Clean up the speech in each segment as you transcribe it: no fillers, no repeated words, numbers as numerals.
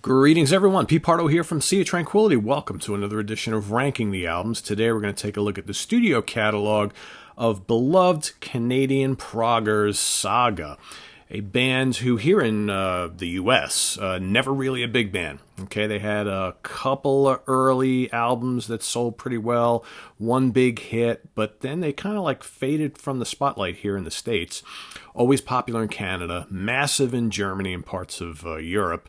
Greetings, everyone. Pete Pardo here from Sea of Tranquility. Welcome to another edition of Ranking the Albums. Today we're going to take a look at the studio catalog of beloved Canadian proggers Saga, a band who here in the U.S., never really a big band. Okay, they had a couple of early albums that sold pretty well, one big hit, but then they kind of like faded from the spotlight here in the States. Always popular in Canada, massive in Germany and parts of Europe,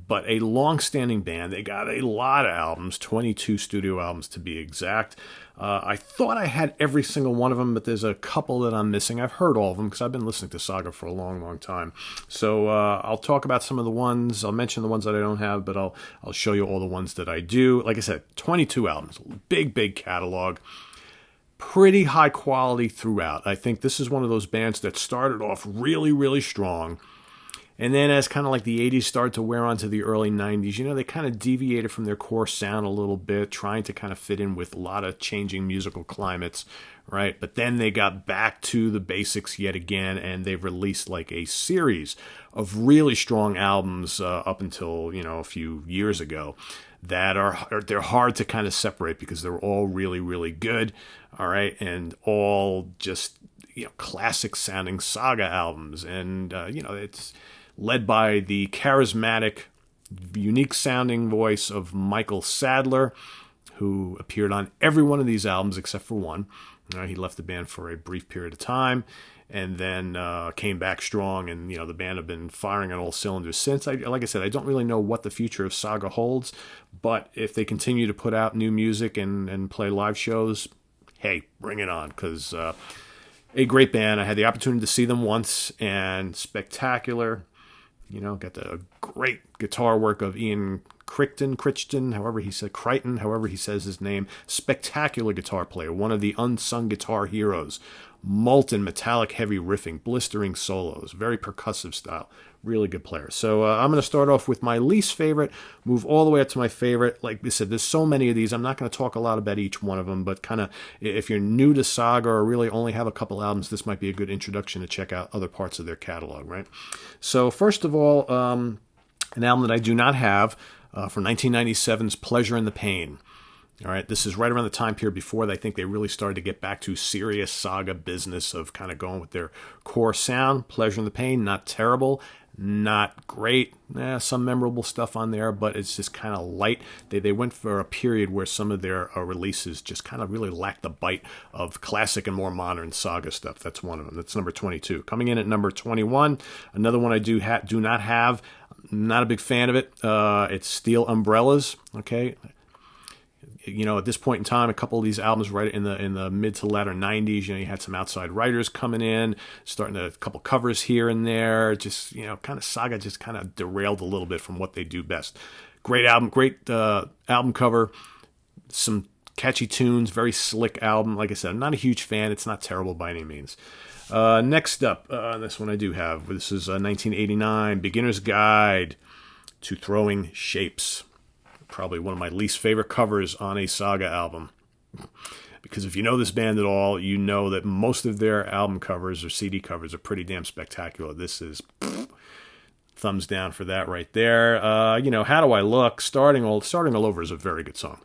but a long-standing band. They got a lot of albums, 22 studio albums to be exact. I thought I had every single one of them, but there's a couple that I'm missing. I've heard all of them because I've been listening to Saga for a long, long time. So I'll talk about some of the ones. I'll mention the ones that I don't have, but I'll show you all the ones that I do. Like I said, 22 albums, big catalog. Pretty high quality throughout. I think this is one of those bands that started off really, really strong. And then as kind of like the 80s started to wear on to the early 90s, they kind of deviated from their core sound a little bit, trying to kind of fit in with a lot of changing musical climates, right? But then they got back to the basics yet again, and they've released like a series of really strong albums up until, a few years ago that they're hard to kind of separate because they're all really, really good, all right? And all just, classic sounding Saga albums. And, it's led by the charismatic, unique-sounding voice of Michael Sadler, who appeared on every one of these albums except for one. He left the band for a brief period of time and then came back strong, and the band have been firing on all cylinders since. Like I said, I don't really know what the future of Saga holds, but if they continue to put out new music and play live shows, hey, bring it on, because a great band. I had the opportunity to see them once, and spectacular. Got the great guitar work of Ian Crichton, however he says his name. Spectacular guitar player, one of the unsung guitar heroes. Molten, metallic, heavy riffing, blistering solos, very percussive style. Really good player. So I'm going to start off with my least favorite, move all the way up to my favorite. Like I said, there's so many of these. I'm not going to talk a lot about each one of them, but kind of if you're new to Saga or really only have a couple albums, this might be a good introduction to check out other parts of their catalog, right? So first of all, an album that I do not have from 1997's Pleasure and the Pain. All right, this is right around the time period before I think they really started to get back to serious Saga business of kind of going with their core sound. Pleasure and the Pain, not terrible, not great. Some memorable stuff on there, but it's just kind of light. They went for a period where some of their releases just kind of really lacked the bite of classic and more modern Saga stuff. That's one of them. That's number 22. Coming in at number 21, another one I do not have. Not a big fan of it. It's Steel Umbrellas. Okay. At this point in time, a couple of these albums right in the mid to latter 90s, you had some outside writers coming in, starting a couple covers here and there. Just, kind of Saga just kind of derailed a little bit from what they do best. Great album, great album cover, some catchy tunes, very slick album. Like I said, I'm not a huge fan. It's not terrible by any means. Next up, this one I do have. This is 1989, Beginner's Guide to Throwing Shapes. Probably one of my least favorite covers on a Saga album. Because if you know this band at all, you know that most of their album covers or CD covers are pretty damn spectacular. This is thumbs down for that right there. How Do I Look? Starting All Over is a very good song.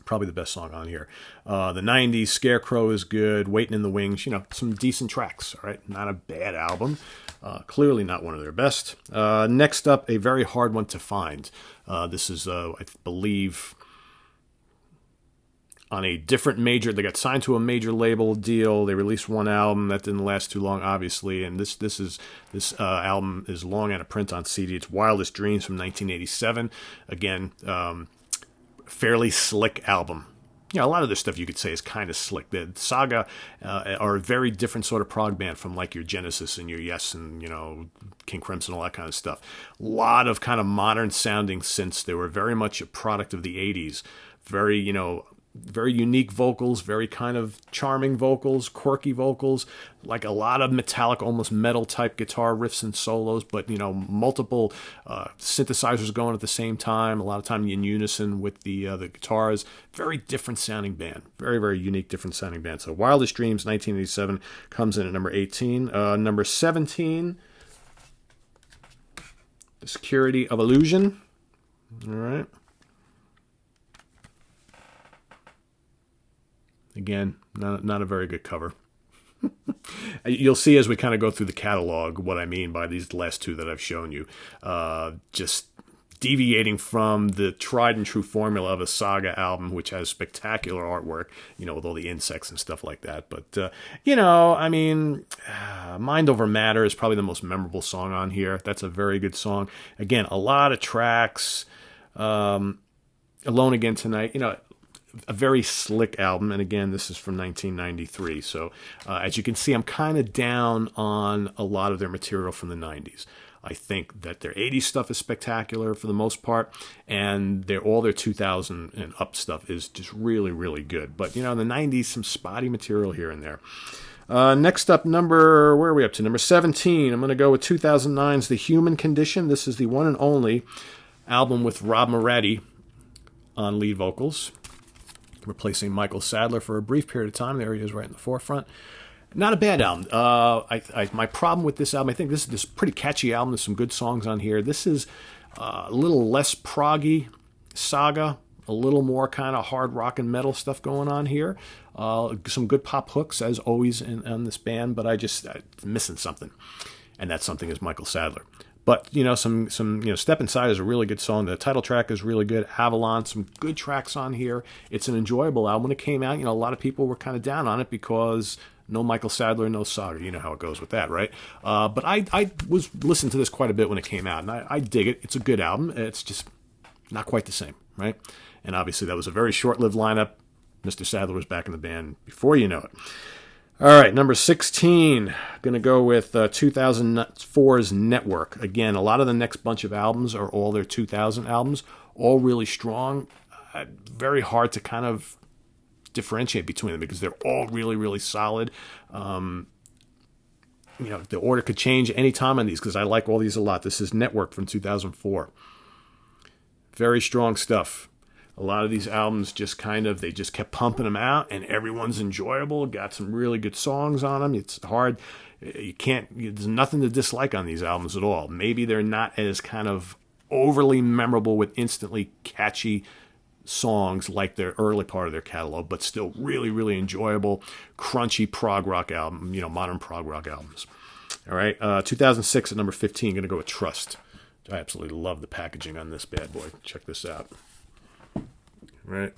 Probably the best song on here. The 90s, Scarecrow is good. Waiting in the Wings, some decent tracks. All right, not a bad album. Clearly not one of their best. Next up, a very hard one to find. This is, I believe, on a different major. They got signed to a major label deal. They released one album that didn't last too long, obviously. And this album is long out of print on CD. It's Wildest Dreams from 1987. Again, fairly slick album. A lot of this stuff you could say is kind of slick. The Saga are a very different sort of prog band from like your Genesis and your Yes and, King Crimson, all that kind of stuff. A lot of kind of modern sounding synths. They were very much a product of the 80s. Very unique vocals, very kind of charming vocals, quirky vocals, like a lot of metallic, almost metal type guitar riffs and solos, but, multiple synthesizers going at the same time, a lot of time in unison with the guitars. Very different sounding band. Very, very unique, different sounding band. So Wildest Dreams, 1987, comes in at number 18. Number 17, The Security of Illusion. All right. Again, not a very good cover. You'll see as we kind of go through the catalog what I mean by these last two that I've shown you. Just deviating from the tried and true formula of a Saga album, which has spectacular artwork, with all the insects and stuff like that. But, Mind Over Matter is probably the most memorable song on here. That's a very good song. Again, a lot of tracks. Alone Again Tonight, a very slick album. And again, this is from 1993. So as you can see, I'm kind of down on a lot of their material from the 90s. I think that their 80s stuff is spectacular for the most part, and all their 2000 and up stuff is just really, really good. But, in the 90s, some spotty material here and there. Next up, where are we up to? Number 17. I'm going to go with 2009's The Human Condition. This is the one and only album with Rob Moretti on lead vocals, replacing Michael Sadler for a brief period of time. There he is right in the forefront. Not a bad album. My problem with this album, I think this is a pretty catchy album. There's some good songs on here. This is a little less proggy Saga, a little more kind of hard rock and metal stuff going on here. Some good pop hooks, as always, in this band, but I'm missing something. And that something is Michael Sadler. But, some Step Inside is a really good song. The title track is really good. Avalon, some good tracks on here. It's an enjoyable album. When it came out, a lot of people were kind of down on it because no Michael Sadler, no Saga. You know how it goes with that, right? But I was listening to this quite a bit when it came out, and I dig it. It's a good album. It's just not quite the same, right? And obviously that was a very short-lived lineup. Mr. Sadler was back in the band before you know it. All right, number 16, going to go with 2004's Network. Again, a lot of the next bunch of albums are all their 2000 albums, all really strong. Very hard to kind of differentiate between them because they're all really, really solid. The order could change any time on these because I like all these a lot. This is Network from 2004. Very strong stuff. A lot of these albums they just kept pumping them out, and everyone's enjoyable. Got some really good songs on them. It's hard. There's nothing to dislike on these albums at all. Maybe they're not as kind of overly memorable with instantly catchy songs like their early part of their catalog, but still really, really enjoyable, crunchy prog rock album, modern prog rock albums. All right, 2006 at number 15, going to go with Trust. I absolutely love the packaging on this bad boy. Check this out. Right.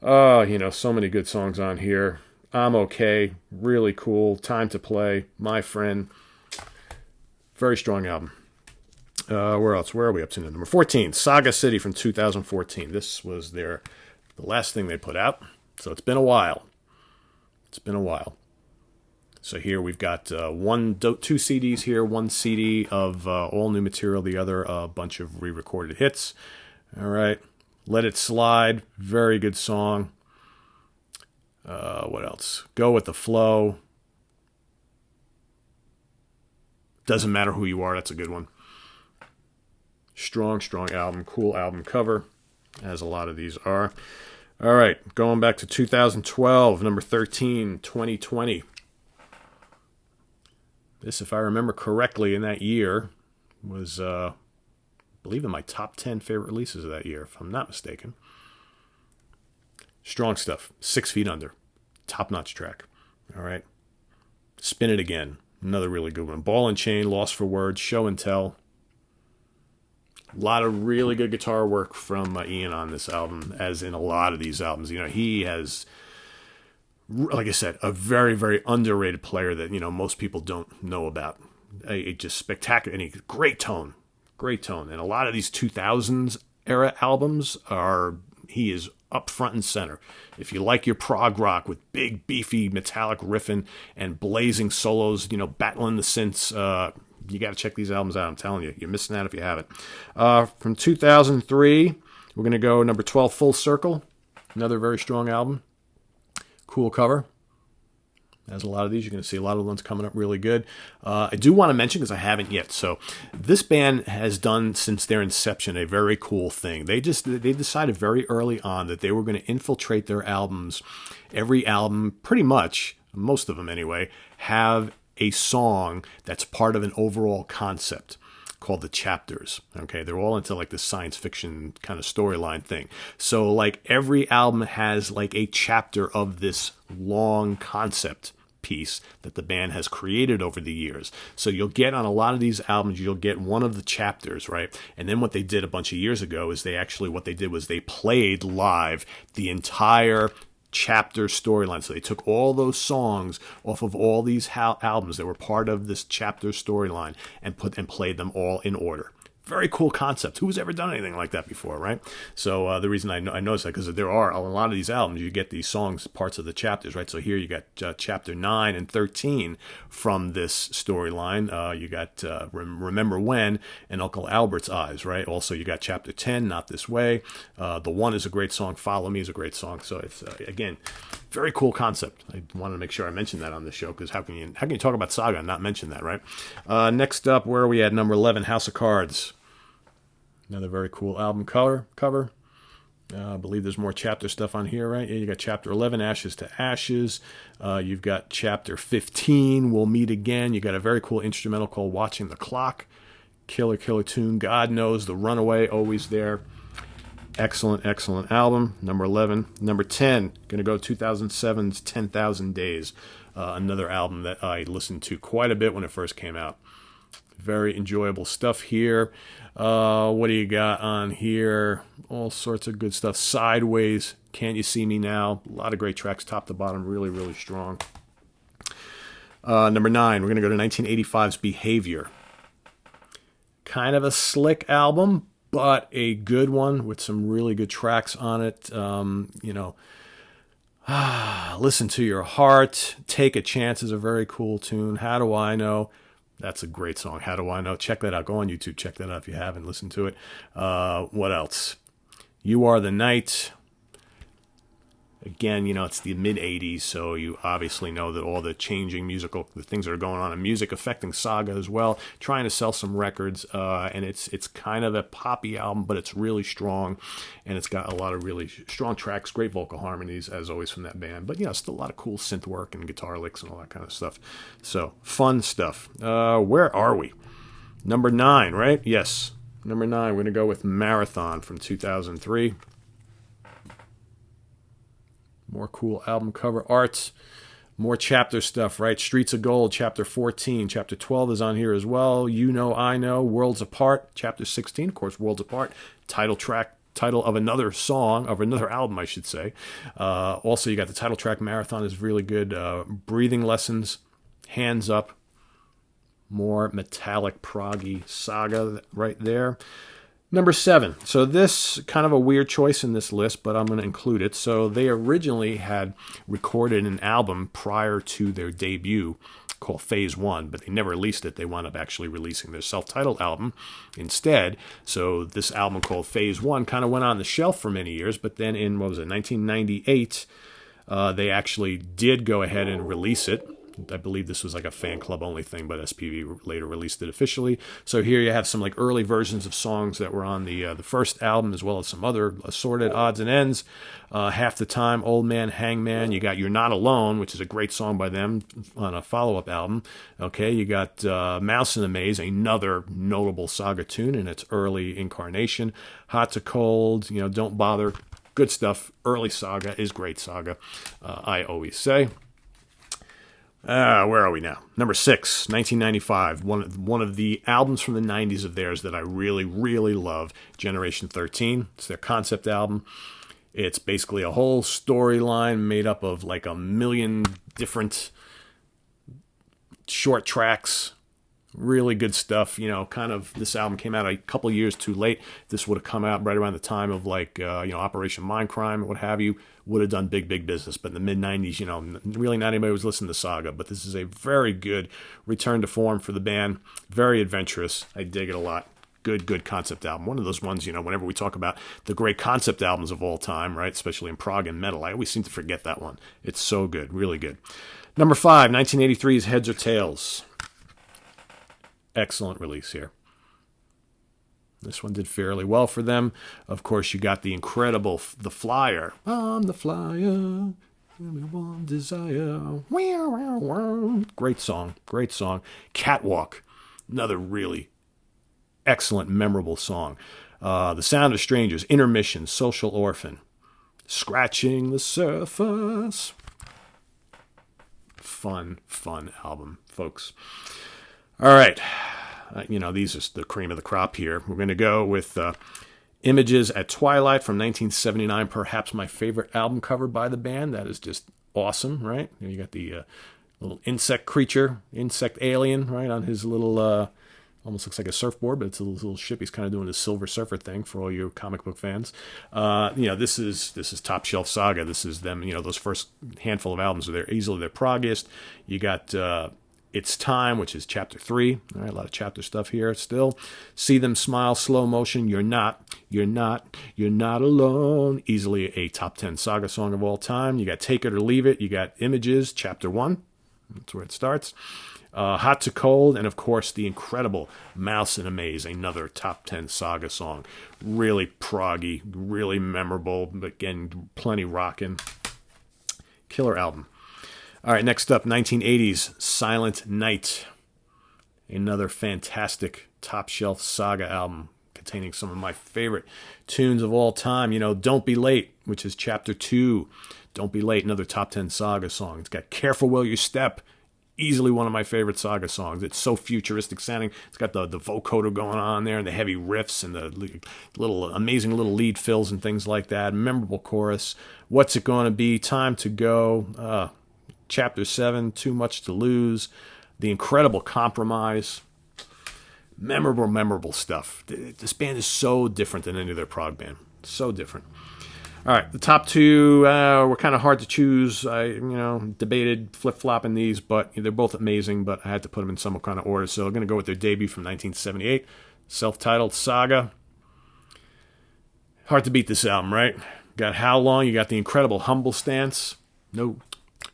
So many good songs on here. I'm Okay, really cool. Time to Play, My Friend. Very strong album. Where else? Where are we up to now? Number 14, Saga City from 2014. This was the last thing they put out, so it's been a while. So here we've got two CDs here, one CD of all new material, the other a bunch of re-recorded hits. All right, Let It Slide, very good song. What else? Go With the Flow. Doesn't Matter Who You Are, that's a good one. Strong album, cool album cover, as a lot of these are. All right, going back to 2012, number 13, 2020. This, if I remember correctly, in that year was, I believe, in my top 10 favorite releases of that year, if I'm not mistaken. Strong stuff. 6 Feet Under. Top-notch track. All right. Spin It Again. Another really good one. Ball and Chain, Lost for Words, Show and Tell. A lot of really good guitar work from Ian on this album, as in a lot of these albums. He has, like I said, a very, very underrated player that, most people don't know about. Just spectacular. And great tone. And a lot of these 2000s era albums he is up front and center. If you like your prog rock with big, beefy, metallic riffing and blazing solos, battling the synths, you got to check these albums out. I'm telling you, you're missing out if you haven't. From 2003, we're going to go number 12, Full Circle. Another very strong album. Cool cover. As a lot of these, you're going to see a lot of ones coming up really good. I do want to mention, because I haven't yet, so this band has done, since their inception, a very cool thing. They decided very early on that they were going to infiltrate their albums. Every album, pretty much, most of them anyway, have a song that's part of an overall concept called the chapters. Okay, they're all into like this science fiction kind of storyline thing. So like every album has like a chapter of this long concept piece that the band has created over the years. So you'll get on a lot of these albums, you'll get one of the chapters, right? And then what they did a bunch of years ago is what they did was they played live the entire chapter storyline. So they took all those songs off of all these albums that were part of this chapter storyline and played them all in order. Very cool concept. Who's ever done anything like that before, right? So the reason I noticed that, because there are a lot of these albums, you get these songs, parts of the chapters, right? So here you got chapter 9 and 13 from this storyline. You got Remember When and Uncle Albert's Eyes, right? Also, you got chapter 10, Not This Way. The One is a great song. Follow Me is a great song. So it's, again, very cool concept. I wanted to make sure I mentioned that on the show, because how can you talk about Saga and not mention that, right? Next up, where are we at? Number 11, House of Cards. Another very cool album cover. I believe there's more chapter stuff on here, right? Yeah, you got chapter 11, Ashes to Ashes. You've got chapter 15, We'll Meet Again. You got a very cool instrumental called Watching the Clock. Killer tune. God Knows, The Runaway, always there. Excellent album. Number 11. Number 10, going to go 2007's 10,000 Days. Another album that I listened to quite a bit when it first came out. Very enjoyable stuff here. What do you got on here? All sorts of good stuff. Sideways, Can't You See Me Now? A lot of great tracks, top to bottom, really strong. Number 9, we're going to go to 1985's Behavior. Kind of a slick album, but a good one with some really good tracks on it. Listen to Your Heart. Take a Chance is a very cool tune. How Do I Know? That's a great song. How Do I Know? Check that out. Go on YouTube. Check that out if you haven't listened to it. What else? You Are the Night. Again, it's the mid-'80s, so you obviously know that all the changing the things that are going on in music affecting Saga as well, trying to sell some records, and it's kind of a poppy album, but it's really strong, and it's got a lot of really strong tracks, great vocal harmonies, as always, from that band, but, still a lot of cool synth work and guitar licks and all that kind of stuff. So, fun stuff. Where are we? Number 9, right? Yes. Number 9, we're going to go with Marathon from 2003. More cool album cover art. More chapter stuff, right? Streets of Gold, chapter 14. Chapter 12 is on here as well. You Know, I Know. Worlds Apart. Chapter 16, of course, Worlds Apart. Title of another song, of another album, I should say. Also, you got the title track, Marathon, is really good. Breathing Lessons, Hands Up. More metallic, proggy Saga right there. Number 7. So this, kind of a weird choice in this list, but I'm going to include it. So they originally had recorded an album prior to their debut called Phase 1, but they never released it. They wound up actually releasing their self-titled album instead. So this album called Phase 1 kind of went on the shelf for many years, but then in, 1998, they actually did go ahead and release it. I believe this was like a fan club only thing, but SPV later released it officially. So here you have some like early versions of songs that were on the first album, as well as some other assorted odds and ends. Half the Time, Old Man, Hangman. You got You're Not Alone, which is a great song by them on a follow-up album. Okay, you got Mouse in the Maze, another notable Saga tune in its early incarnation. Hot to Cold, Don't Bother. Good stuff. Early Saga is great Saga, I always say. Where are we now? Number 6, 1995. One of the albums from the 90s of theirs that I really, really love, Generation 13. It's their concept album. It's basically a whole storyline made up of like a million different short tracks. Really good stuff. This album came out a couple years too late. This would have come out right around the time of Operation Mindcrime and what have you. Would have done big business. But in the mid-90s, really not anybody was listening to Saga. But this is a very good return to form for the band. Very adventurous. I dig it a lot. Good concept album. One of those ones, whenever we talk about the great concept albums of all time, right, especially in prog and metal, I always seem to forget that one. It's so good. Really good. Number 5, 1983's Heads or Tails. Excellent release here. This one did fairly well for them. Of course, you got the incredible The Flyer. I'm the flyer. One desire. Great song. Great song. Catwalk. Another really excellent, memorable song. The Sound of Strangers. Intermission. Social Orphan. Scratching the Surface. Fun album, folks. All right. These are the cream of the crop here. We're going to go with Images at Twilight from 1979, perhaps my favorite album cover by the band. That is just awesome, right? You got the little insect alien, right, on his little, almost looks like a surfboard, but it's a little ship. He's kind of doing the Silver Surfer thing for all you comic book fans. This is top shelf Saga. This is them, those first handful of albums. They're easily their proggiest. You got It's Time, which is chapter 3. All right, a lot of chapter stuff here still. See Them Smile, Slow Motion, You're Not Alone. Easily a top 10 Saga song of all time. You got Take It or Leave It. You got Images, chapter 1. That's where it starts. Hot to Cold, and of course the incredible Mouse and a Maze, another top 10 Saga song. Really proggy, really memorable, but again, plenty rockin'. Killer album. All right, next up, 1980s, Silent Night. Another fantastic top-shelf Saga album containing some of my favorite tunes of all time. Don't Be Late, which is chapter 2. Don't Be Late, another top 10 Saga song. It's got Careful Will You Step, easily one of my favorite Saga songs. It's so futuristic sounding. It's got the vocoder going on there and the heavy riffs and the little amazing little lead fills and things like that. Memorable chorus. What's It Gonna Be? Time to Go. Chapter 7, Too Much to Lose, The Incredible Compromise. Memorable stuff. This band is so different than any of their prog band. So different. All right, the top two were kind of hard to choose. I debated flip-flopping these, but they're both amazing, but I had to put them in some kind of order. So I'm going to go with their debut from 1978, self-titled Saga. Hard to beat this album, right? Got How Long, you got the incredible Humble Stance. No,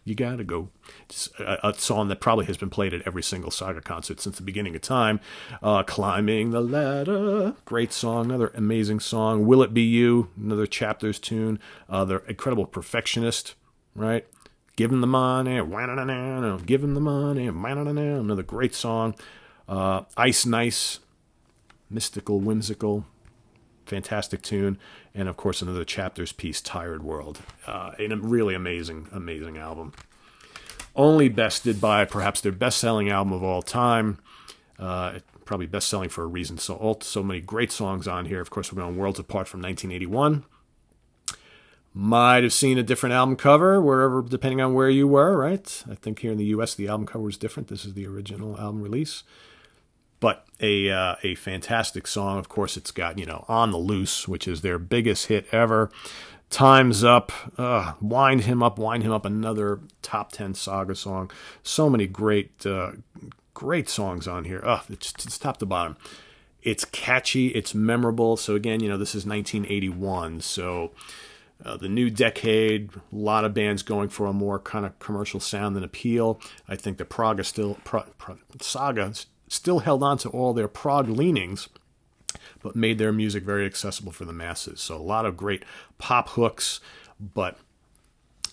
you gotta go. It's a song that probably has been played at every single Saga concert since the beginning of time. Climbing the Ladder, great song, another amazing song. Will It Be You, another Chapters tune. The incredible Perfectionist, right? Give Him the Money, give Him the Money, another great song. Ice Nice, mystical, whimsical, fantastic tune, and of course another Chapters piece, Tired World. A really amazing album. Only bested by perhaps their best-selling album of all time. Probably best-selling for a reason. So many great songs on here. Of course, we're going Worlds Apart from 1981. Might have seen a different album cover wherever, depending on where you were, right? I think here in the U.S. the album cover was different. This is the original album release. But a fantastic song. Of course, it's got, On the Loose, which is their biggest hit ever. Time's Up. Wind Him Up, another top 10 Saga song. So many great songs on here. It's top to bottom. It's catchy. It's memorable. So again, this is 1981. So the new decade, a lot of bands going for a more kind of commercial sound and appeal. I think the Saga still held on to all their prog leanings, but made their music very accessible for the masses. So a lot of great pop hooks, but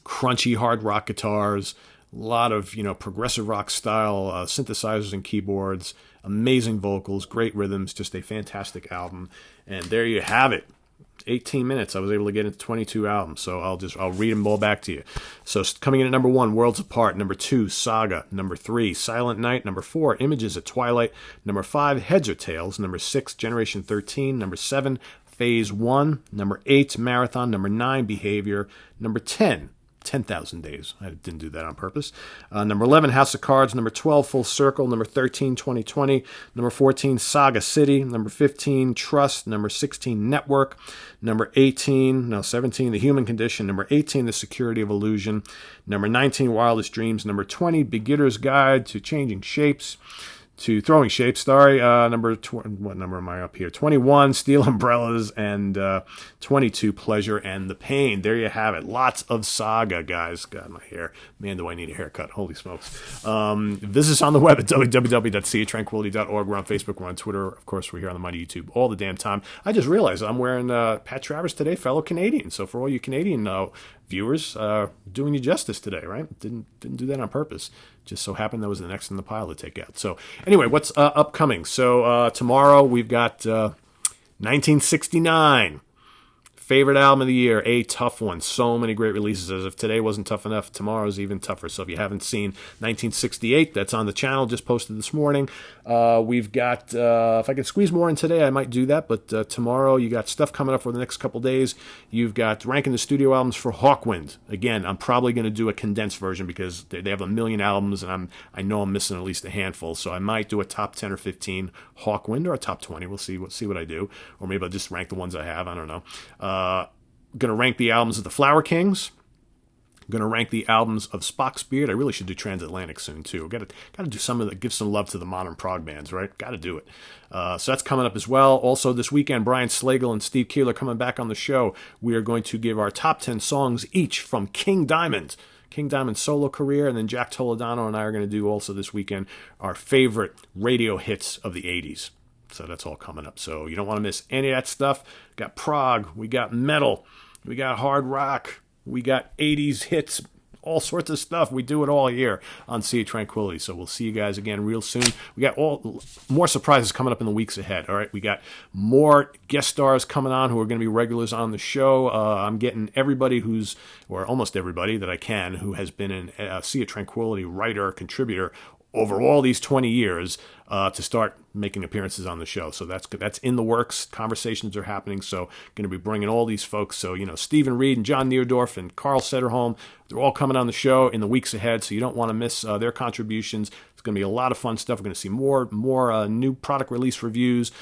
crunchy hard rock guitars, a lot of progressive rock style synthesizers and keyboards, amazing vocals, great rhythms, just a fantastic album. And there you have it. 18 minutes. I was able to get into 22 albums, so I'll read them all back to you. So coming in at number 1, Worlds Apart. Number 2, Saga. Number 3, Silent Night. Number 4, Images at Twilight. Number 5, Heads or Tails. Number 6, Generation 13. Number 7, Phase 1. Number 8, Marathon. Number 9, Behavior. Number 10, 10,000 Days. I didn't do that on purpose. Number 11, House of Cards. Number 12, Full Circle. Number 13, 2020. Number 14, Saga City. Number 15, Trust. Number 16, Network. Number 17, The Human Condition. Number 18, The Security of Illusion. Number 19, Wildest Dreams. Number 20, Beginner's Guide to Throwing Shapes. What number am I up here? 21, Steel Umbrellas, and 22, Pleasure and the Pain. There you have it. Lots of Saga, guys. God, my hair. Man, do I need a haircut. Holy smokes. Visit us on the web at www.seatranquility.org. We're on Facebook. We're on Twitter. Of course, we're here on the Mighty YouTube all the damn time. I just realized I'm wearing Pat Travers today, fellow Canadian. So for all you Canadian viewers, doing you justice today, right? Didn't do that on purpose. Just so happened that was the next in the pile to take out. So anyway, what's upcoming? So tomorrow we've got 1969. Favorite album of the year, a tough one. So many great releases. As if today wasn't tough enough, tomorrow's even tougher. So if you haven't seen 1968, that's on the channel, just posted this morning. We've got, if I could squeeze more in today, I might do that. But tomorrow, you got stuff coming up for the next couple days. You've got ranking the studio albums for Hawkwind. Again, I'm probably going to do a condensed version because they have a million albums, and I know I'm missing at least a handful. So I might do a top 10 or 15 Hawkwind or a top 20. We'll see what I do. Or maybe I'll just rank the ones I have. I don't know. Going to rank the albums of the Flower Kings. Going to rank the albums of Spock's Beard. I really should do Transatlantic soon too. Got to do some of that. Give some love to the modern prog bands, right? Got to do it. So that's coming up as well. Also this weekend, Brian Slagle and Steve Keeler coming back on the show. We are going to give our top 10 songs each from King Diamond's solo career, and then Jack Toledano and I are going to do also this weekend our favorite radio hits of the 80s. So that's all coming up. So you don't want to miss any of that stuff. We got prog, we got metal, we got hard rock, we got 80s hits, all sorts of stuff. We do it all here on Sea of Tranquility. So we'll see you guys again real soon. We got more surprises coming up in the weeks ahead. All right, we got more guest stars coming on who are going to be regulars on the show. I'm getting everybody or almost everybody that I can, who has been a Sea of Tranquility writer, contributor over all these 20 years to start making appearances on the show. So that's in the works. Conversations are happening. So going to be bringing all these folks. So, Stephen Reed and John Neerdorf and Carl Sederholm, they're all coming on the show in the weeks ahead. So you don't want to miss their contributions. It's going to be a lot of fun stuff. We're going to see more new product release reviews.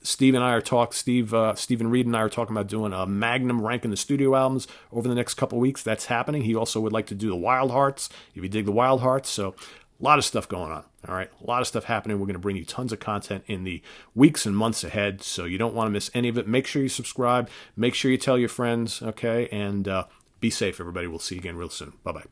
Stephen Reed and I are talking about doing a Magnum ranking the studio albums over the next couple of weeks. That's happening. He also would like to do the Wild Hearts, if you dig the Wild Hearts. So a lot of stuff going on, all right? A lot of stuff happening. We're going to bring you tons of content in the weeks and months ahead, so you don't want to miss any of it. Make sure you subscribe. Make sure you tell your friends, okay? And be safe, everybody. We'll see you again real soon. Bye-bye.